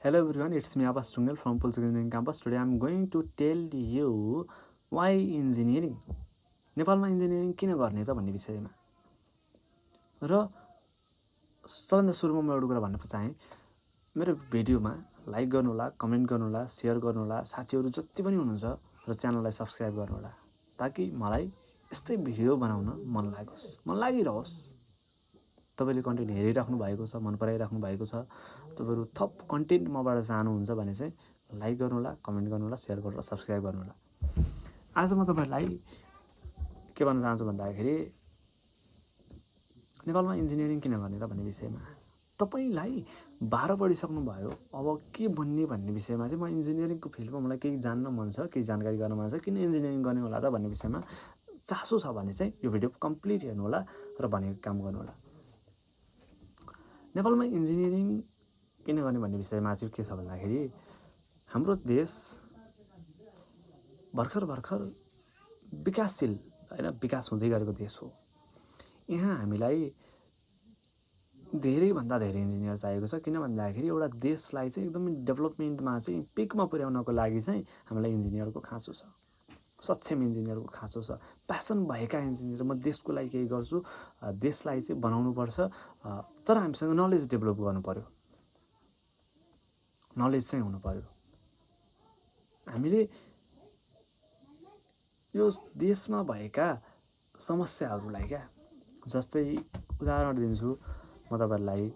Hello everyone, it's me Abbas Tungal from Pulse Engineering Campus. Today I'm going to tell you why engineering. नेपालमा engineering किन गर्ने त भन्ने विषयमा र सबभन्दा सुरुमा म एउटा कुरा भन्न चाहे मेरो भिडियोमा लाइक गर्नुहोला, कमेन्ट गर्नुहोला, शेयर गर्नुहोला, साथीहरू जति पनि हुनुहुन्छ र च्यानललाई सब्स्क्राइब गर्नुहोला ताकि मलाई यस्तै भिडियो बनाउन मन लागोस्, मन लागिरहोस्। तपाईले कन्टेन्ट हेरिराख्नु भएको छ, मन पराइराख्नु भएको छ, तपाईहरु थप कन्टेन्ट मबाट चाहनुहुन्छ भने चाहिँ लाइक गर्नुहोला, कमेन्ट गर्नुहोला, शेयर गर्नुहोला, सब्स्क्राइब गर्नुहोला। आज म तपाईहरुलाई के भन्न चाहन्छु भन्दाखेरि नेपालमा इन्जिनियरिङ किन गर्ने त भन्ने विषयमा तपाईलाई 12 पढिसक्नु भयो, अब के बन्ने भन्ने विषयमा चाहिँ म इन्जिनियरिङको फिल्डमा मलाई केही जान्न मन छ, केही जानकारी गर्न मन छ, किन इन्जिनियरिङ गर्ने होला त भन्ने विषयमा चासो छ भने चाहिँ यो भिडियो कम्प्लिट हेर्नु होला र भनेको काम गर्नु होला। नेपालमा इन्जिनियरिङ किन गर्ने भन्ने विषयमा चाहिँ के छ भन्दाखेरि हाम्रो देश भर्खर विकासशील हैन विकास हुँदै गरेको देश हो। यहाँ हामीलाई धेरै भन्दा धेरै इन्जिनियर चाहिएको छ, किन भन्दाखेरि एउटा देशलाई चाहिँ एकदमै डेभलपमेन्टमा चाहिँ पिकमा पुर्याउनको लागि चाहिँ हामीलाई इन्जिनियरको खाँचो छ, सक्षम इन्जिनियरको खाँचो छ, प्यासन भएका इन्जिनियर। म देशको लागि केही गर्छु, देशलाई चाहिँ बनाउनु पर्छ, तर हामीसँग नलेज डेभलप गर्नु पर्यो, नलेज चाहिँ हुनु पर्यो। हामीले यो देशमा भएका समस्याहरूलाई क्या, जस्तै उदाहरण दिन्छु म तपाईहरुलाई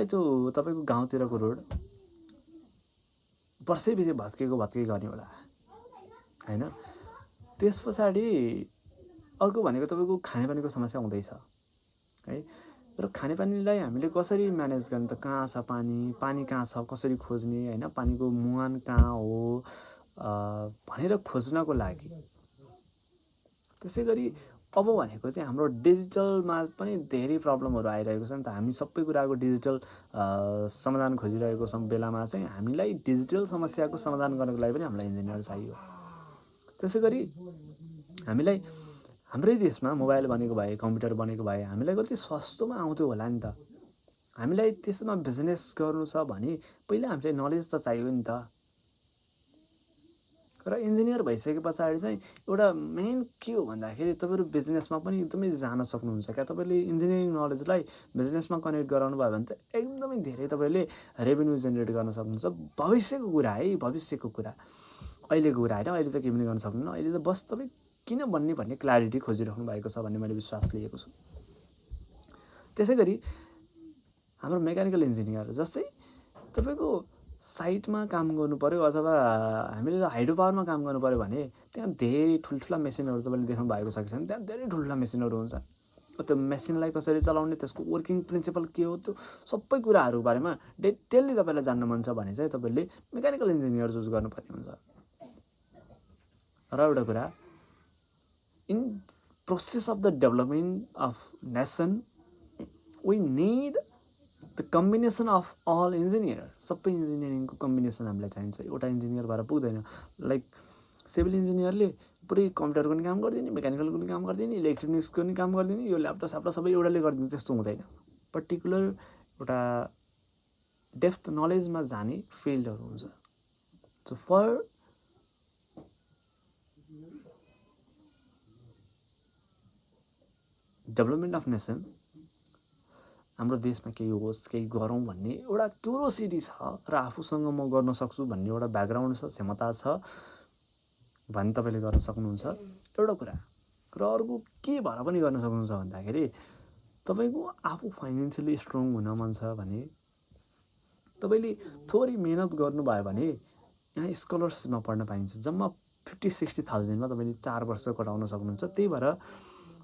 त्यो तपाईको गाउँतिरको रोड वर्षैपछि भत्कै गर्ने होला हैन। त्यसपछि अर्को भनेको तपाईको खानेपानीको समस्या हुँदैछ है। र खानेपानीलाई हामीले कसरी म्यानेज गर्ने त, कहाँ छ पानी कहाँ छ, कसरी खोज्ने हैन, पानीको मुहान कहाँ हो भनेर खोज्नको लागि। त्यसैगरी अब भनेको चाहिँ हाम्रो डिजिटलमा पनि धेरै प्रब्लमहरु आइरहेको छ नि त। हामी सबै कुराको डिजिटल समाधान खोजिरहेको छौं बेलामा चाहिँ हामीलाई डिजिटल समस्याको समाधान गर्नको लागि पनि हामीलाई इन्जिनियर चाहियो। त्यसैगरी हामीलाई हाम्रै देशमा मोबाइल बनेको भए, कम्प्युटर बनेको भए हामीलाई कति सस्तोमा आउँथ्यो होला नि त। हामीलाई त्यसमा बिजनेस गर्नु छ भने पहिला हामीलाई नलेज त चाहियो नि त। र इन्जिनियर भइसकेपछि चाहिँ एउटा मेन के हो भन्दाखेरि तपाईहरु बिजनेसमा पनि एकदमै जान सक्नुहुन्छ क्या। तपाईले इन्जिनियरिङ नलेजलाई बिजनेसमा कनेक्ट गराउनु भयो भने त एकदमै धेरै तपाईले रेभेन्यू जेनेरेट गर्न सक्नुहुन्छ। भविष्यको कुरा है, भविष्यको कुरा, अहिलेको कुरा हैन। अहिले त के पनि गर्न सक्नुहुन्न। अहिले त बस तपाई किन बन्ने भन्ने क्ल्यारिटी खोजिराख्नु भएको छ भन्ने मैले विश्वास लिएको छु। त्यसैगरी हाम्रो मेकानिकल इन्जिनियर जस्तै तपाईको साइटमा काम गर्नु पर्यो अथवा हामीले हाइड्रो पावरमा काम गर्नु पर्यो भने त्यहाँ धेरै ठुलठुला मेसिनहरु तपाईले देख्नु भएको छ कि छैन, त्यहाँ धेरै ठुलठुला मेसिनहरु हुन्छ। त्यो मेसिनलाई कसरी चलाउने, त्यसको वर्किङ प्रिन्सिपल के हो, त्यो सबै कुराहरु बारेमा डिटेलली तपाईलाई जान्न मन छ भने चाहिँ तपाईले मेकानिकल इन्जिनियर चुज गर्नुपर्ने हुन्छ। र एउटा कुरा, in process of the development of nation we need the combination of all engineer. सबै इन्जिनियरिङको कम्बिनेसन हामीलाई चाहिन्छ। एउटा इन्जिनियर भएर पुग्दैन। लाइक सिभिल इन्जिनियरले पुरै कम्प्युटरको पनि काम गर्दिने, मेकानिकलको पनि काम गर्दिने, इलेक्ट्रोनिक्सको पनि काम गर्दिने, यो ल्यापटप सापटप सबै एउटाले गर्दिन्छ त्यस्तो हुँदैन। पर्टिकुलर एउटा डेप्थ नलेजमा जाने फिल्डहरु हुन्छ। So for development of nation, हाम्रो देशमा केही होस्, केही गरौँ भन्ने एउटा क्युरियोसिटी छ र आफूसँग म गर्न सक्छु भन्ने एउटा ब्याकग्राउन्ड छ, क्षमता छ भने तपाईले गर्न सक्नुहुन्छ। एउटा कुरा र अर्को के भएर पनि गर्न सक्नुहुन्छ भन्दाखेरि तपाईको आफू फाइनान्शियली स्ट्रङ हुन मन छ भने तपाईले थोरै मेहनत गर्नुभयो भने यहाँ स्कलरशिपमा पढ्न पाइन्छ। जम्मा 50-60,000 मा तपाईले 4 वर्ष कटाउन सक्नुहुन्छ। त्यही भएर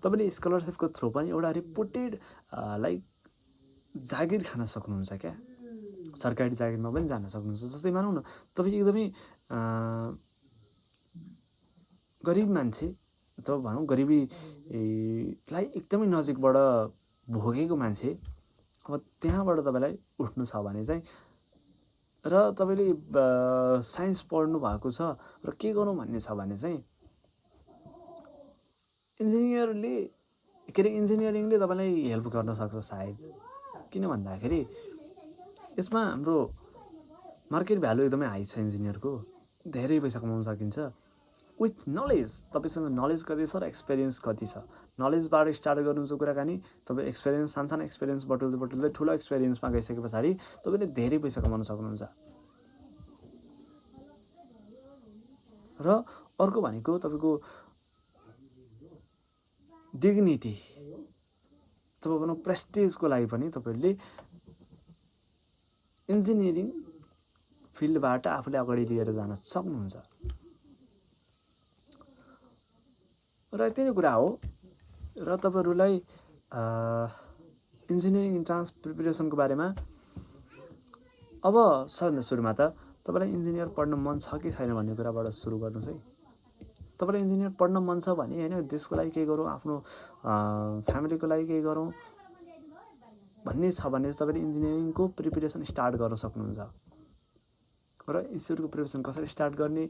तपाईले स्कलरशिपको थ्रु पनि एउटा रिपोर्टेड लाइक जागिर खान सक्नुहुन्छ क्या। सरकारी जागिरमा पनि जान सक्नुहुन्छ। जस्तै मानौ न तपाई एकदमै गरिब मान्छे अथवा भनौं गरिबीलाई एकदमै नजिकबाट भोगेको मान्छे, अब त्यहाँबाट तपाईलाई उठ्नु छ भने चाहिँ र तपाईले साइन्स पढ्नु भएको छ र के गर्नु भन्ने छ भने चाहिँ इन्जिनियरिङले तपाईलाई हेल्प गर्न सक्छ सायद। किन भन्दाखेरि यसमा हाम्रो मार्केट भ्यालु एकदमै हाई छ इन्जिनियरको, धेरै पैसा कमाउन सकिन्छ विथ नलेज। तपाईँसँग नलेज कति छ र एक्सपिरियन्स कति छ, नलेजबाट स्टार्ट गर्नुहुन्छ कुराकानी। तपाईँ एक्सपिरियन्स सानसानो एक्सपिरियन्स बटुल्दै बटुल्दै ठुलो एक्सपिरियन्समा गइसके पछाडि तपाईँले धेरै पैसा कमाउन सक्नुहुन्छ। र अर्को भनेको तपाईँको डिग्निटी, तपाईँ भनौँ प्रेस्टिजको लागि पनि तपाईँले इन्जिनियरिङ फिल्डबाट आफूले अगाडि लिएर जान सक्नुहुन्छ। र यति नै कुरा हो। र तपाईँहरूलाई इन्जिनियरिङ इन्ट्रान्स प्रिपेरेसनको बारेमा अब सुरुमा त तपाईँलाई इन्जिनियर पढ्न मन छ कि छैन भन्ने कुराबाट सुरु गर्नुहोस् है। तपाईँलाई इन्जिनियर पढ्न मन छ भने होइन, देशको लागि केही गरौँ, आफ्नो फ्यामिलीको लागि केही गरौँ भन्ने छ भने तपाईँले इन्जिनियरिङको प्रिपेरेसन स्टार्ट गर्न सक्नुहुन्छ। र इन्स्टिट्युटको प्रिपेरेसन कसरी स्टार्ट गर्ने,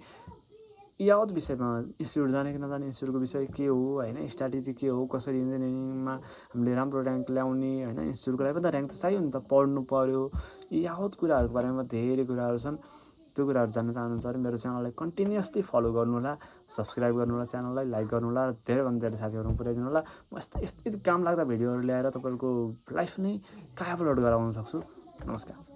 यावत विषयमा, इन्स्टिट्युट जाने कि नजाने, इन्स्टिट्युटको विषय के हो होइन, स्ट्राटेजी के हो, कसरी इन्जिनियरिङमा हामीले राम्रो ऱ्याङ्क ल्याउने होइन, इन्स्टिट्युटको लागि पनि त ऱ्याङ्क त चाहियो नि त, पढ्नु पऱ्यो, यावत कुराहरूको बारेमा धेरै कुराहरू छन्। त्यो कुराहरू जान्न चाहनुहुन्छ भने मेरो च्यानललाई कन्टिन्युसली फलो गर्नुहोला, सब्सक्राइब गर्नुहोला, च्यानललाई लाइक गर्नुहोला, र धेरैभन्दा धेरै साथीहरूमा पुर्याइदिनु होला। म यस्तो काम लाग्दा भिडियोहरू ल्याएर तपाईँहरूको लाइफ नै कायापलट गराउन सक्छु। नमस्कार।